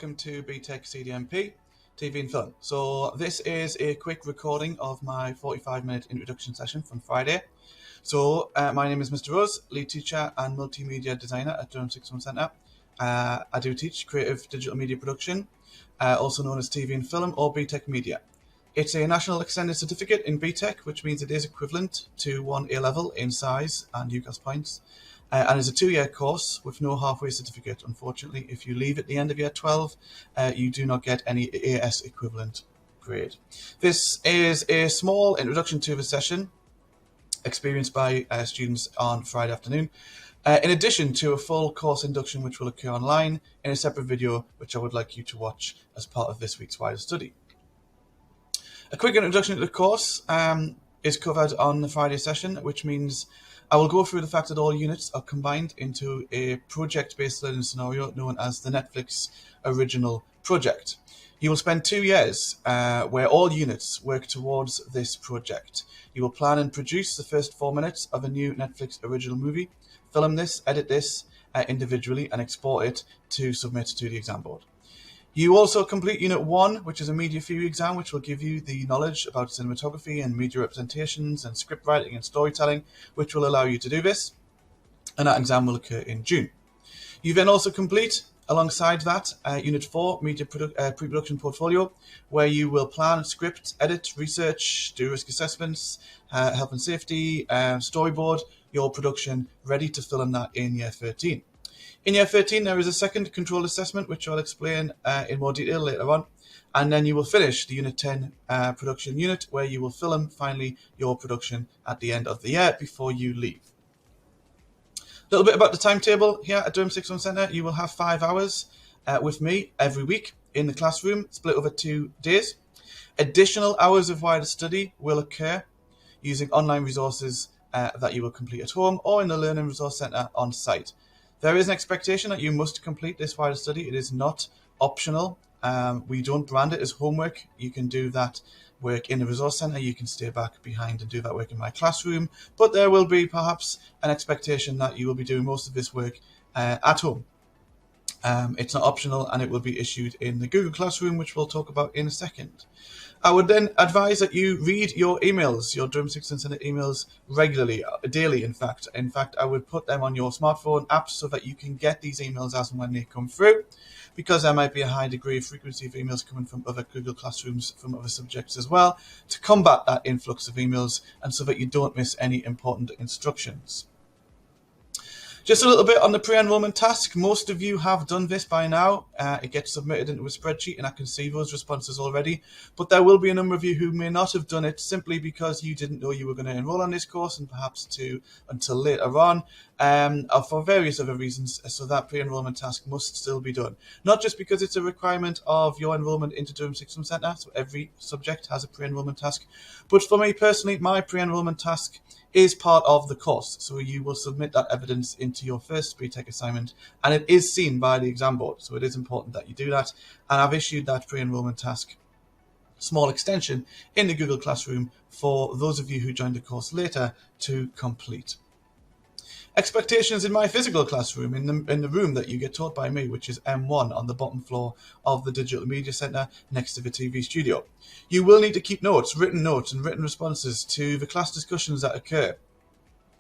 welcome to BTEC CDMP TV and Film. So this is a quick recording of my 45-minute introduction session from Friday. So my name is Mr. Rose, lead teacher and multimedia designer at Durham Sixth Form Centre. I do teach creative digital media production, also known as TV and Film or BTEC Media. It's a national extended certificate in BTEC, which means it is equivalent to one A-level in size and UCAS points. And is a 2-year course with no halfway certificate. Unfortunately, if you leave at the end of year 12, you do not get any AS equivalent grade. This is a small introduction to the session experienced by students on Friday afternoon, in addition to a full course induction which will occur online in a separate video which I would like you to watch as part of this week's wider study. A quick introduction to the course is covered on the Friday session, which means I will go through the fact that all units are combined into a project-based learning scenario known as the Netflix Original Project. You will spend 2 years where all units work towards this project. You will plan and produce the first 4 minutes of a new Netflix original movie, film this, edit this individually, and export it to submit to the exam board. You also complete Unit 1, which is a media theory exam, which will give you the knowledge about cinematography and media representations and script writing and storytelling, which will allow you to do this. And that exam will occur in June. You then also complete, alongside that, Unit 4, Media Pre-Production Portfolio, where you will plan, script, edit, research, do risk assessments, health and safety, storyboard your production ready to film that in Year 13. In Year 13, there is a second control assessment, which I'll explain in more detail later on. And then you will finish the Unit 10 production unit, where you will film, finally, your production at the end of the year before you leave. A little bit about the timetable here at Durham Sixth Form Centre. You will have 5 hours with me every week in the classroom, split over 2 days. Additional hours of wider study will occur using online resources that you will complete at home or in the Learning Resource Centre on site. There is an expectation that you must complete this wider study. It is not optional. We don't brand it as homework. You can do that work in the resource centre. You can stay back behind and do that work in my classroom. But there will be perhaps an expectation that you will be doing most of this work at home. It's not optional, and it will be issued in the Google Classroom, which we'll talk about in a second. I would then advise that you read your emails, your Durham Sixth Form Centre emails regularly, daily in fact. In fact, I would put them on your smartphone apps so that you can get these emails as and when they come through, because there might be a high degree of frequency of emails coming from other Google Classrooms from other subjects as well, to combat that influx of emails and so that you don't miss any important instructions. Just a little bit on the pre-enrollment task. Most of you have done this by now. It gets submitted into a spreadsheet and I can see those responses already. But there will be a number of you who may not have done it simply because you didn't know you were going to enroll on this course and perhaps until later on, or for various other reasons. So that pre-enrollment task must still be done. Not just because it's a requirement of your enrollment into Durham Sixth Form Centre, so every subject has a pre-enrollment task. But for me personally, my pre-enrollment task is part of the course. So you will submit that evidence into your first BTEC assignment, and it is seen by the exam board. So it is important that you do that. And I've issued that pre-enrollment task small extension in the Google Classroom for those of you who joined the course later to complete. Expectations in my physical classroom, in the room that you get taught by me, which is M1 on the bottom floor of the Digital Media Centre next to the TV studio. You will need to keep notes and written responses to the class discussions that occur,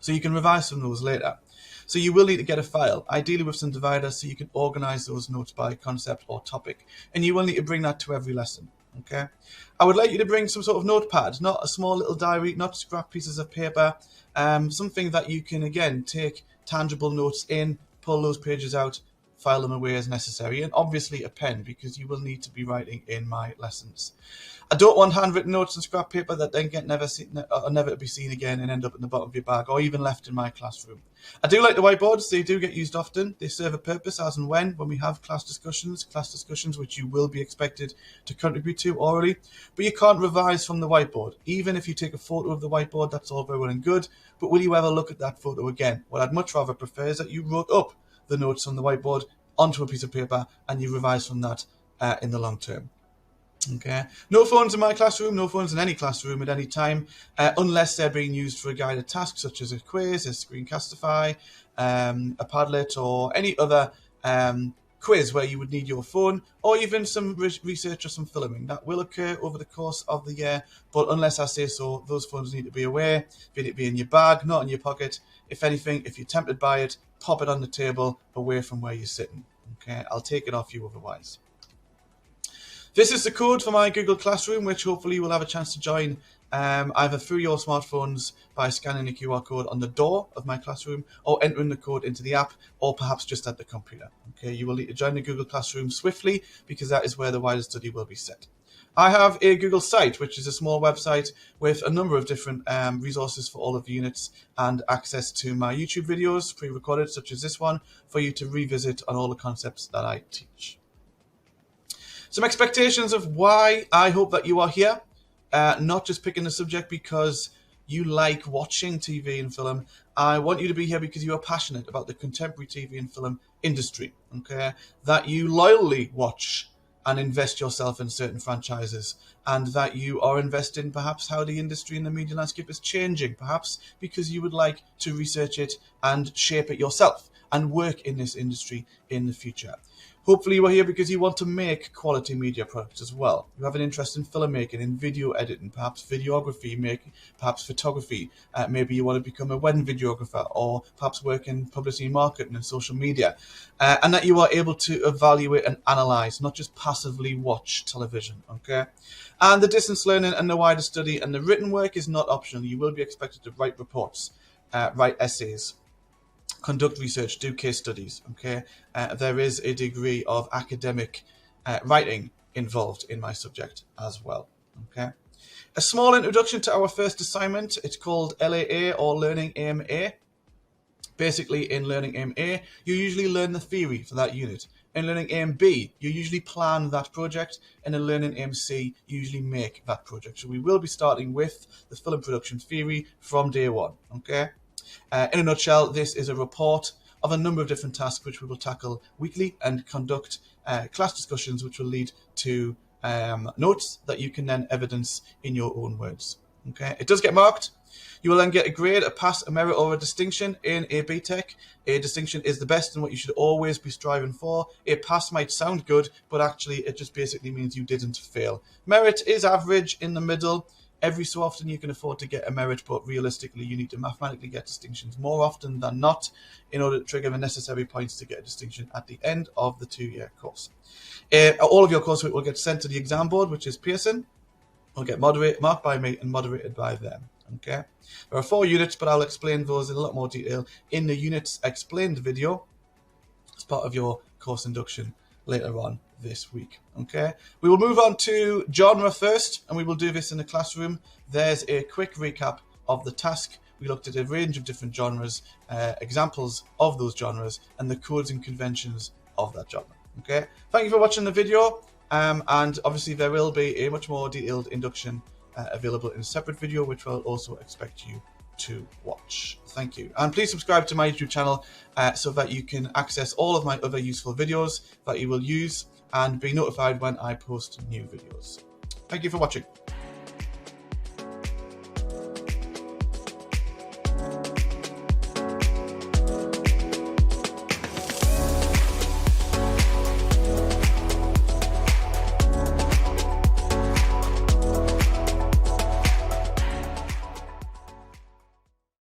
so you can revise from those later. So you will need to get a file, ideally with some dividers, so you can organise those notes by concept or topic. And you will need to bring that to every lesson. Okay, I would like you to bring some sort of notepad, not a small little diary, not scrap pieces of paper, something that you can again take tangible notes in, pull those pages out, file them away as necessary, and obviously a pen, because you will need to be writing in my lessons. I don't want handwritten notes and scrap paper that then get never to be seen again and end up in the bottom of your bag, or even left in my classroom. I do like the whiteboards. They do get used often. They serve a purpose as and when we have class discussions which you will be expected to contribute to orally, but you can't revise from the whiteboard. Even if you take a photo of the whiteboard, that's all very well and good, but will you ever look at that photo again? What I'd much rather prefer is that you wrote up the notes on the whiteboard onto a piece of paper and you revise from that in the long term. Okay, no phones in my classroom, no phones in any classroom at any time, unless they're being used for a guided task such as a quiz, a Screencastify, a Padlet, or any other quiz where you would need your phone, or even some research or some filming. That will occur over the course of the year, but unless I say so, those phones need to be away, be it be in your bag, not in your pocket. If anything, if you're tempted by it, pop it on the table away from where you're sitting. Okay, I'll take it off you otherwise. This is the code for my Google Classroom, which hopefully you will have a chance to join either through your smartphones by scanning the QR code on the door of my classroom, or entering the code into the app, or perhaps just at the computer. Okay, you will need to join the Google Classroom swiftly, because that is where the wider study will be set. I have a Google site, which is a small website with a number of different resources for all of the units, and access to my YouTube videos, pre-recorded, such as this one, for you to revisit on all the concepts that I teach. Some expectations of why I hope that you are here, not just picking the subject because you like watching TV and film. I want you to be here because you are passionate about the contemporary TV and film industry, okay? That you loyally watch and invest yourself in certain franchises, and that you are invested in perhaps how the industry and the media landscape is changing, perhaps because you would like to research it and shape it yourself and work in this industry in the future. Hopefully you are here because you want to make quality media products as well. You have an interest in filmmaking, in video editing, perhaps videography, perhaps photography. Maybe you want to become a wedding videographer, or perhaps work in publicity marketing and social media. And that you are able to evaluate and analyze, not just passively watch television. Okay. And the distance learning and the wider study and the written work is not optional. You will be expected to write reports, write essays, conduct research, do case studies. Okay, there is a degree of academic writing involved in my subject as well. Okay, a small introduction to our first assignment. It's called LAA, or Learning Aim A. Basically, in Learning Aim A, you usually learn the theory for that unit. In Learning Aim B, you usually plan that project, and in Learning Aim C, you usually make that project. So we will be starting with the film production theory from day one. Okay. In a nutshell, this is a report of a number of different tasks which we will tackle weekly, and conduct class discussions which will lead to notes that you can then evidence in your own words. Okay, it does get marked. You will then get a grade, a pass, a merit, or a distinction in a BTEC. A distinction is the best and what you should always be striving for. A pass might sound good, but actually it just basically means you didn't fail. Merit is average, in the middle. Every so often you can afford to get a merit, but realistically you need to mathematically get distinctions more often than not in order to trigger the necessary points to get a distinction at the end of the 2-year course. All of your coursework will get sent to the exam board, which is Pearson. Will get marked by me and moderated by them. Okay. There are 4 units, but I'll explain those in a lot more detail in the units explained video as part of your course induction later on this week. Okay, we will move on to genre first, and we will do this in the classroom. There's a quick recap of the task. We looked at a range of different genres, examples of those genres, and the codes and conventions of that genre. Okay, thank you for watching the video, and obviously there will be a much more detailed induction available in a separate video, which I'll also expect you to watch. Thank you, and please subscribe to my YouTube channel so that you can access all of my other useful videos that you will use and be notified when I post new videos. Thank you for watching.